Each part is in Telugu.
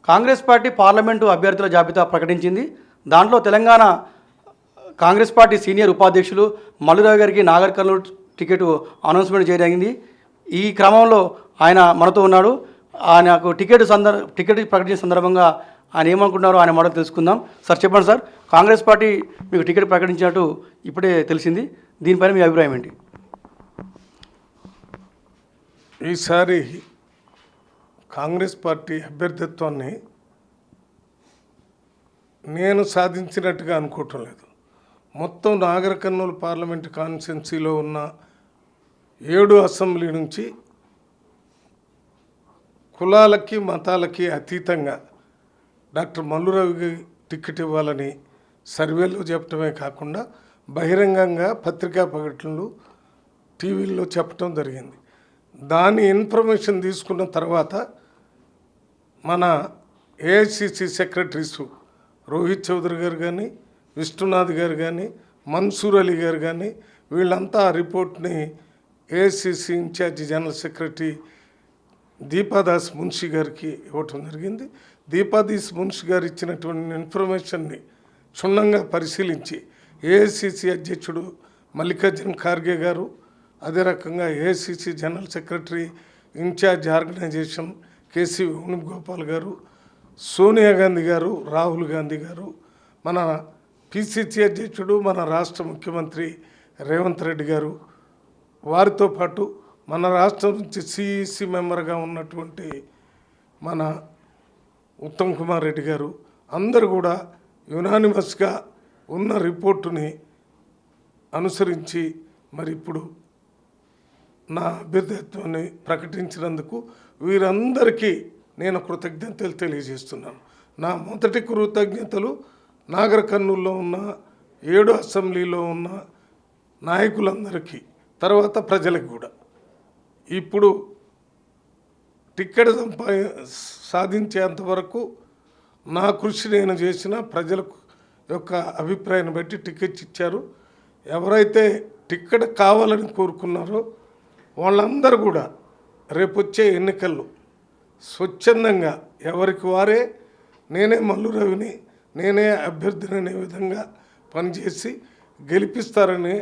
కాంగ్రెస్ పార్టీ పార్లమెంటు అభ్యర్థుల జాబితా ప్రకటించింది. దాంట్లో తెలంగాణ కాంగ్రెస్ పార్టీ సీనియర్ ఉపాధ్యక్షులు మల్లురావు గారికి నాగర్ కర్నూలు టికెట్ అనౌన్స్మెంట్ చేయడానికి ఈ క్రమంలో ఆయన మనతో ఉన్నాడు. ఆయనకు టికెట్ ప్రకటించిన సందర్భంగా ఆయన ఏమనుకుంటున్నారో ఆయన మాట తెలుసుకుందాం. సార్ చెప్పండి సార్, కాంగ్రెస్ పార్టీ మీకు టికెట్ ప్రకటించినట్టు ఇప్పుడే తెలిసింది, దీనిపైన మీ అభిప్రాయం ఏంటి? ఈసారి కాంగ్రెస్ పార్టీ అభ్యర్థిత్వాన్ని నేను సాధించినట్టుగా అనుకోవటం లేదు. మొత్తం నాగర్ కర్నూలు పార్లమెంటు కాన్స్టిట్యున్సీలో ఉన్న 7 అసెంబ్లీ నుంచి కులాలకి మతాలకి అతీతంగా డాక్టర్ మల్లురావుకి టికెట్ ఇవ్వాలని సర్వేలో చెప్పడమే కాకుండా బహిరంగంగా పత్రికా ప్రకటనలు టీవీల్లో చెప్పడం జరిగింది. దాని ఇన్ఫర్మేషన్ తీసుకున్న తర్వాత మన ఏఐసిసి సెక్రటరీస్ రోహిత్ చౌదరి గారు కానీ, విష్ణునాథ్ గారు కానీ, మన్సూర్ అలీ గారు కానీ వీళ్ళంతా ఆ రిపోర్ట్ని AICC incharge general secretary Deepa Das గారికి ఇవ్వటం జరిగింది. దీపాదాస్ మున్షి గారు ఇచ్చినటువంటి ఇన్ఫర్మేషన్ని క్షుణ్ణంగా పరిశీలించి ఏఐసిసి అధ్యక్షుడు మల్లికార్జున ఖార్గే గారు, అదే రకంగా AICC general secretary incharge organisation KC Venugopal గారు, సోనియా గాంధీ గారు, రాహుల్ గాంధీ గారు, మన పిసిసి అధ్యక్షుడు మన రాష్ట్ర ముఖ్యమంత్రి రేవంత్ రెడ్డి గారు, వారితో పాటు మన రాష్ట్రం నుంచి సిఈసి మెంబర్గా ఉన్నటువంటి మన ఉత్తమ్ కుమార్ రెడ్డి గారు అందరూ కూడా యునానిమస్గా ఉన్న రిపోర్టుని అనుసరించి మరి ఇప్పుడు నా అభ్యర్థిత్వాన్ని ప్రకటించినందుకు వీరందరికీ నేను కృతజ్ఞతలు తెలియజేస్తున్నాను. నా మొదటి కృతజ్ఞతలు నాగర్ కర్నూలులో ఉన్న 7 అసెంబ్లీలో ఉన్న నాయకులందరికీ, తర్వాత ప్రజలకు కూడా. ఇప్పుడు టికెట్ సాధించేంతవరకు నా కృషి నేను చేసిన ప్రజలకు యొక్క అభిప్రాయాన్ని బట్టి టికెట్ ఇచ్చారు. ఎవరైతే టికెట్ కావాలని కోరుకున్నారో వాళ్ళందరూ కూడా రేపొచ్చే ఎన్నికల్లో స్వచ్ఛందంగా ఎవరికి వారే నేనే మల్లురావుని, నేనే అభ్యర్థిని అనే విధంగా పనిచేసి గెలిపిస్తారనే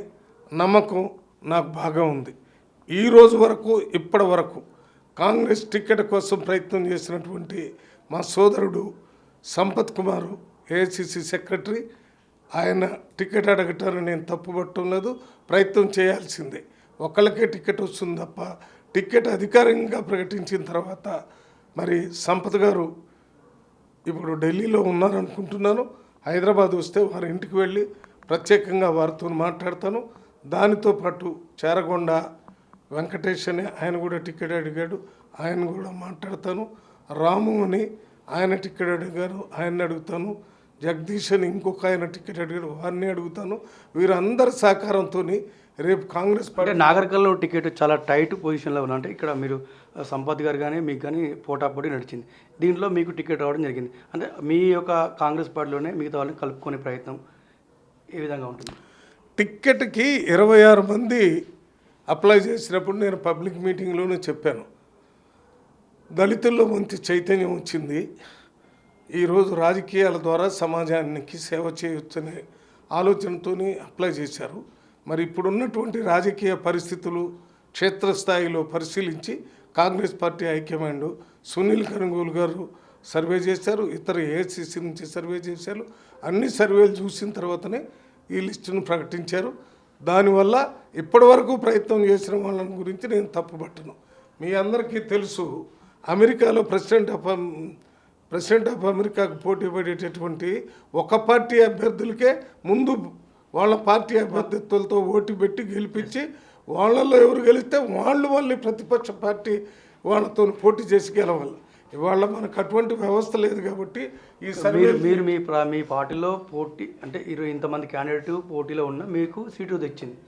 నమ్మకం నాకు బాగా ఉంది. ఈరోజు వరకు ఇప్పటి వరకు కాంగ్రెస్ టికెట్ కోసం ప్రయత్నం చేసినటువంటి మా సోదరుడు సంపత్ కుమారు ఏఐసిసి సెక్రటరీ, ఆయన టికెట్ అడగటాన్ని నేను తప్పుపట్టడం లేదు, ప్రయత్నం చేయాల్సిందే. ఒకళ్ళకే టికెట్ వస్తుంది తప్ప టికెట్ అధికారికంగా ప్రకటించిన తర్వాత మరి సంపత్ గారు ఇప్పుడు ఢిల్లీలో ఉన్నారనుకుంటున్నాను. హైదరాబాద్ వస్తే వారి ఇంటికి వెళ్ళి ప్రత్యేకంగా వారితో మాట్లాడతాను. దానితో పాటు చేరగొండ వెంకటేష్ అని ఆయన కూడా టికెట్ అడిగాడు, ఆయన కూడా మాట్లాడతాను. రాము అని ఆయన టికెట్ అడిగారు, ఆయన్ని అడుగుతాను. జగదీష్ అని ఇంకొక ఆయన టికెట్ అడిగాడు, వారిని అడుగుతాను. వీరందరి సహకారంతో రేపు కాంగ్రెస్ పార్టీ నాగర్ కర్నూలు టికెట్ చాలా టైట్ పొజిషన్లో ఉన్నా, అంటే ఇక్కడ మీరు సంపత్ గారు కానీ మీకు కానీ పోటాపోటీ నడిచింది. దీంట్లో మీకు టికెట్ రావడం జరిగింది. అంటే మీ యొక్క కాంగ్రెస్ పార్టీలోనే మిగతా వాళ్ళని కలుపుకునే ప్రయత్నం ఏ విధంగా ఉంటుంది? టిక్కెట్కి 26 మంది అప్లై చేసినప్పుడు నేను పబ్లిక్ మీటింగ్లోనే చెప్పాను, దళితుల్లో మంచి చైతన్యం వచ్చింది. ఈరోజు రాజకీయాల ద్వారా సమాజానికి సేవ చేయవచ్చనే ఆలోచనతో అప్లై చేశారు. మరి ఇప్పుడున్నటువంటి రాజకీయ పరిస్థితులు క్షేత్రస్థాయిలో పరిశీలించి కాంగ్రెస్ పార్టీ హైకమాండ్ సునీల్ కనుగోలు గారు సర్వే చేశారు, ఇతర ఏఐసిసి నుంచి సర్వే చేశారు. అన్ని సర్వేలు చూసిన తర్వాతనే ఈ లిస్టును ప్రకటించారు. దానివల్ల ఇప్పటివరకు ప్రయత్నం చేసిన వాళ్ళని గురించి నేను తప్పుపట్టను. మీ అందరికీ తెలుసు, అమెరికాలో ప్రెసిడెంట్ ఆఫ్ అమెరికాకు పోటీ పడేటటువంటి ఒక పార్టీ అభ్యర్థులకే ముందు వాళ్ళ పార్టీ అభ్యర్థిత్వాలతో ఓటు పెట్టి గెలిపించి వాళ్ళల్లో ఎవరు గెలిస్తే వాళ్ళు మళ్ళీ ప్రతిపక్ష పార్టీ వాళ్ళతో పోటీ చేసి గెలవాలి. ఇవాళ మనకు అటువంటి వ్యవస్థ లేదు కాబట్టి ఈ మీరు మీ పార్టీలో పోటీ అంటే ఇంతమంది క్యాండిడేట్ పోటీలో ఉన్న మీకు సీటు తెచ్చింది.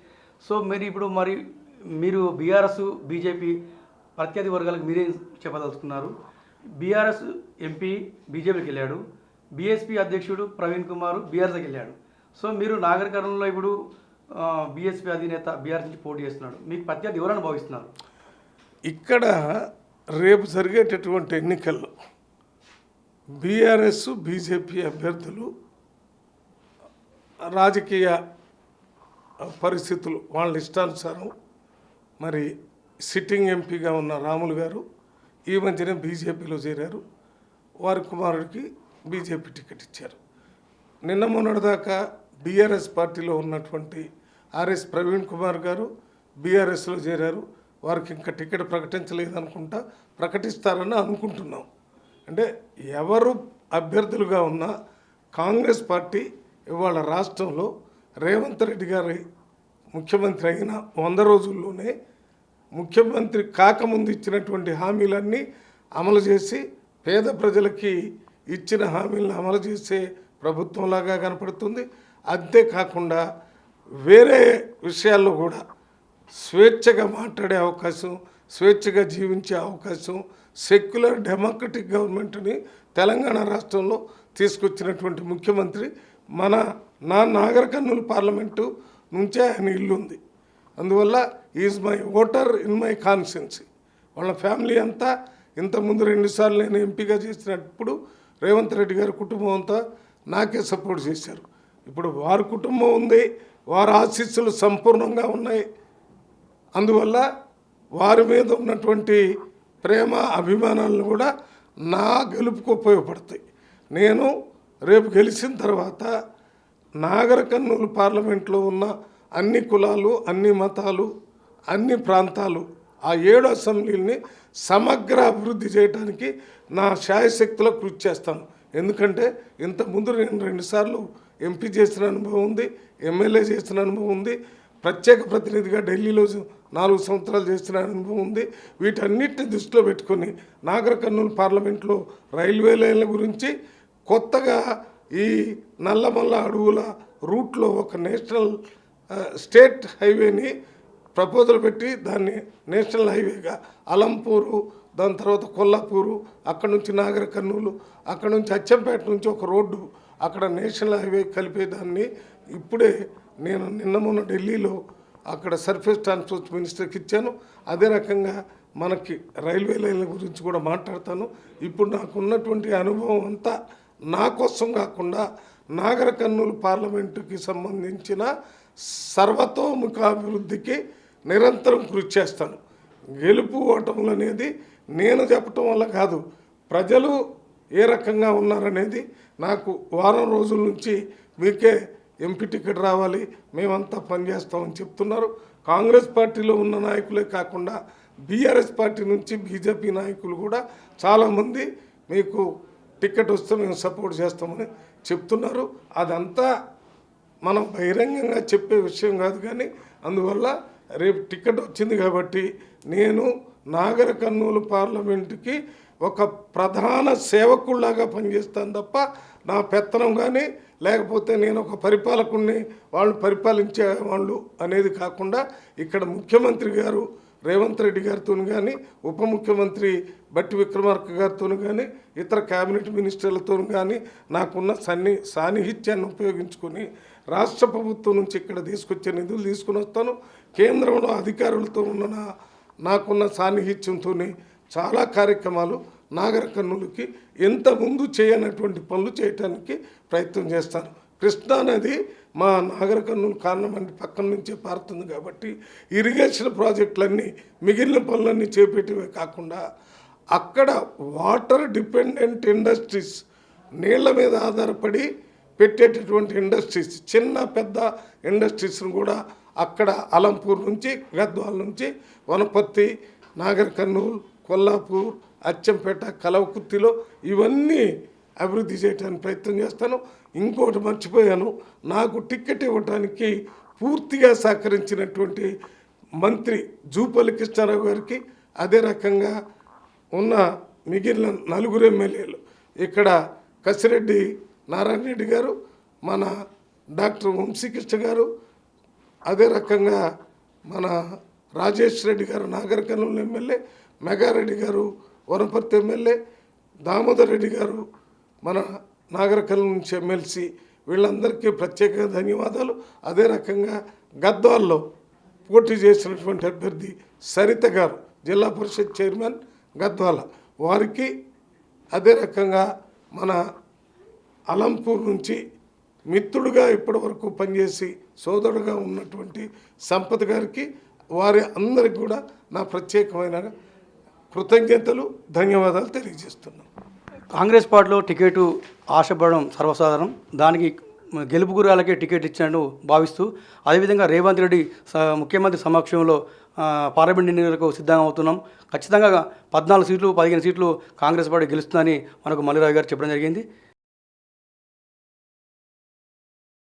సో మీరు బీఆర్ఎస్ బీజేపీ ప్రత్యర్థి వర్గాలకు మీరేం చెప్పదలుచుకున్నారు? బీఆర్ఎస్ ఎంపీ బీజేపీకి వెళ్ళాడు, బీఎస్పీ అధ్యక్షుడు ప్రవీణ్ కుమార్ బీఆర్ఎస్కి వెళ్ళాడు. సో మీరు నాగర్ కర్నూలులో ఇప్పుడు బీఎస్పీ అధినేత బీఆర్ఎస్ నుంచి పోటీ చేస్తున్నాడు, మీకు ప్రత్యర్థి ఎవరని భావిస్తున్నారు? ఇక్కడ రేపు జరిగేటటువంటి ఎన్నికల్లో బీఆర్ఎస్ బీజేపీ అభ్యర్థులు రాజకీయ పరిస్థితులు వాళ్ళ ఇష్టానుసారం మరి సిట్టింగ్ ఎంపీగా ఉన్న రాములు గారు ఈ మధ్యనే బీజేపీలో చేరారు. వారి కుమారుడికి బీజేపీ టికెట్ ఇచ్చారు. నిన్న మొన్నటిదాకా బీఆర్ఎస్ పార్టీలో ఉన్నటువంటి ఆర్ఎస్ ప్రవీణ్ కుమార్ గారు బీఆర్ఎస్లో చేరారు. వారికి ఇంకా టికెట్ ప్రకటించలేదనుకుంటా, ప్రకటిస్తారని అనుకుంటున్నాం. అంటే ఎవరు అభ్యర్థులుగా ఉన్నా కాంగ్రెస్ పార్టీ ఇవాళ రాష్ట్రంలో రేవంత్ రెడ్డి గారి ముఖ్యమంత్రి అయిన 100 రోజుల్లోనే ముఖ్యమంత్రి కాకముందు ఇచ్చినటువంటి హామీలన్నీ అమలు చేసి పేద ప్రజలకి ఇచ్చిన హామీలను అమలు చేసే ప్రభుత్వంలాగా కనపడుతుంది. అంతేకాకుండా వేరే విషయాల్లో కూడా స్వేచ్ఛగా మాట్లాడే అవకాశం, స్వేచ్ఛగా జీవించే అవకాశం, సెక్యులర్ డెమోక్రటిక్ గవర్నమెంట్ని తెలంగాణ రాష్ట్రంలో తీసుకొచ్చినటువంటి ముఖ్యమంత్రి నా నాగర్ కర్నూలు పార్లమెంటు నుంచే ఆయన ఇల్లు ఉంది. అందువల్ల is my voter in my constituency. వాళ్ళ ఫ్యామిలీ అంతా ఇంతకుముందు 2 సార్లు నేను ఎంపీగా చేసినప్పుడు రేవంత్ రెడ్డి గారి కుటుంబం అంతా నాకే సపోర్ట్ చేశారు. ఇప్పుడు వారి కుటుంబం ఉంది, వారి ఆశీస్సులు సంపూర్ణంగా ఉన్నాయి. అందువల్ల వారి మీద ఉన్నటువంటి ప్రేమ అభిమానాలను కూడా నా గెలుపుకు ఉపయోగపడతాయి. నేను రేపు గెలిచిన తర్వాత నాగర్ కర్నూలు పార్లమెంట్లో ఉన్న అన్ని కులాలు, అన్ని మతాలు, అన్ని ప్రాంతాలు, ఆ 7 అసెంబ్లీలని సమగ్ర అభివృద్ధి చేయడానికి నా శాయశక్తిలో కృషి చేస్తాను. ఎందుకంటే ఇంతకుముందు నేను 2 సార్లు ఎంపీ చేసిన అనుభవం ఉంది, ఎమ్మెల్యే చేసిన అనుభవం ఉంది, ప్రత్యేక ప్రతినిధిగా ఢిల్లీలో 4 సంవత్సరాలు చేసిన అనుభవం ఉంది. వీటన్నిటిని దృష్టిలో పెట్టుకొని నాగర్ కర్నూలు పార్లమెంట్లో రైల్వే లైన్ల గురించి కొత్తగా ఈ నల్లమల్ల అడవుల రూట్లో ఒక నేషనల్ స్టేట్ హైవేని ప్రపోజల్ పెట్టి దాన్ని నేషనల్ హైవేగా అలంపూరు, దాని తర్వాత కొల్లాపూరు, అక్కడ నుంచి నాగర్ కర్నూలు, అక్కడ నుంచి అచ్చంపేట నుంచి ఒక రోడ్డు అక్కడ నేషనల్ హైవే కలిపేదాన్ని ఇప్పుడే నేను నిన్న మొన్న ఢిల్లీలో అక్కడ సర్ఫేస్ ట్రాన్స్పోర్ట్ మినిస్టర్కి ఇచ్చాను. అదే రకంగా మనకి రైల్వే లైన్ల గురించి కూడా మాట్లాడతాను. ఇప్పుడు నాకు ఉన్నటువంటి అనుభవం అంతా నా కోసం కాకుండా నాగర్ కర్నూలు పార్లమెంటుకి సంబంధించిన సర్వతోముఖాభివృద్ధికి నిరంతరం కృషి చేస్తాను. గెలుపు ఓటములు అనేది నేను చెప్పటం వల్ల కాదు, ప్రజలు ఏ రకంగా ఉన్నారనేది నాకు వారం రోజుల నుంచి మీకే ఎంపీ టికెట్ రావాలి, మేమంతా పనిచేస్తామని చెప్తున్నారు. కాంగ్రెస్ పార్టీలో ఉన్న నాయకులే కాకుండా బీఆర్ఎస్ పార్టీ నుంచి బీజేపీ నాయకులు కూడా చాలామంది మీకు టికెట్ వస్తే మేము సపోర్ట్ చేస్తామని చెప్తున్నారు. అదంతా మనం బహిరంగంగా చెప్పే విషయం కాదు. కానీ అందువల్ల రేపు టికెట్ వచ్చింది కాబట్టి నేను నాగర్ కర్నూలు పార్లమెంటుకి ఒక ప్రధాన సేవకుల్లాగా పనిచేస్తాను తప్ప నా పెత్తనం కానీ లేకపోతే నేను ఒక పరిపాలకుడిని, వాళ్ళు పరిపాలించే వాళ్ళు అనేది కాకుండా ఇక్కడ ముఖ్యమంత్రి గారు రేవంత్ రెడ్డి గారితో కానీ, ఉప ముఖ్యమంత్రి బట్టి విక్రమార్క గారితో కానీ, ఇతర క్యాబినెట్ మినిస్టర్లతో కానీ నాకున్న సాన్నిహిత్యాన్ని ఉపయోగించుకొని రాష్ట్ర ప్రభుత్వం నుంచి ఇక్కడ తీసుకొచ్చే నిధులు తీసుకుని వస్తాను. కేంద్రంలో అధికారులతో ఉన్న నాకున్న సాన్నిహిత్యంతో చాలా కార్యక్రమాలు నాగర్ కర్నూలుకి ఎంత ముందు చేయనటువంటి పనులు చేయడానికి ప్రయత్నం చేస్తాను. కృష్ణా నది మా నాగర్ కర్నూలు కారణమండి పక్కన నుంచే పారుతుంది కాబట్టి ఇరిగేషన్ ప్రాజెక్టులన్నీ మిగిలిన పనులన్నీ చేపట్టేవే కాకుండా అక్కడ వాటర్ డిపెండెంట్ ఇండస్ట్రీస్, నీళ్ల మీద ఆధారపడి పెట్టేటటువంటి ఇండస్ట్రీస్, చిన్న పెద్ద ఇండస్ట్రీస్ను కూడా అక్కడ అలంపూర్ నుంచి, గద్వాల నుంచి, వనపర్తి, నాగర్ కర్నూలు, కొల్లాపూర్, అచ్చంపేట, కలవకుర్తిలో ఇవన్నీ అభివృద్ధి చేయడానికి ప్రయత్నం చేస్తాను. ఇంకోటి మర్చిపోయాను, నాకు టికెట్ ఇవ్వడానికి పూర్తిగా సహకరించినటువంటి మంత్రి జూపల్లి కృష్ణారావు గారికి, అదే రకంగా ఉన్న మిగిలిన 4 ఎమ్మెల్యేలు ఇక్కడ కసిరెడ్డి నారాయణ రెడ్డి గారు, మన డాక్టర్ వంశీకృష్ణ గారు, అదే రకంగా మన రాజేష్ రెడ్డి గారు నాగర్ కర్నూలు ఎమ్మెల్యే, మెగారెడ్డి గారు వనపర్తి ఎమ్మెల్యే, దామోదర్ రెడ్డి గారు మన నాగర్ కర్నూలు నుంచి ఎమ్మెల్సీ, వీళ్ళందరికీ ప్రత్యేకంగా ధన్యవాదాలు. అదే రకంగా గద్వాల్లో పోటీ చేసినటువంటి అభ్యర్థి సరిత గారు, జిల్లా పరిషత్ చైర్మన్ గద్వాల, వారికి, అదే రకంగా మన అలంపూర్ నుంచి మిత్రుడుగా ఇప్పటివరకు పనిచేసి సోదరుడుగా ఉన్నటువంటి సంపత్ గారికి వారి అందరికి కూడా నా ప్రత్యేకమైన కృతజ్ఞతలు ధన్యవాదాలు తెలియజేస్తున్నాను. కాంగ్రెస్ పార్టీలో టికెట్ ఆశపడడం సర్వసాధారణం. దానికి గెలుపు గురాలకే టికెట్ ఇచ్చినట్టు భావిస్తూ అదేవిధంగా రేవంత్ రెడ్డి ముఖ్యమంత్రి సమక్షంలో పార్లమెంట్ ఎన్నికలకు సిద్ధంగా అవుతున్నాం. ఖచ్చితంగా 14 సీట్లు 15 సీట్లు కాంగ్రెస్ పార్టీ గెలుస్తుందని మనకు మల్లిరావు గారు చెప్పడం జరిగింది.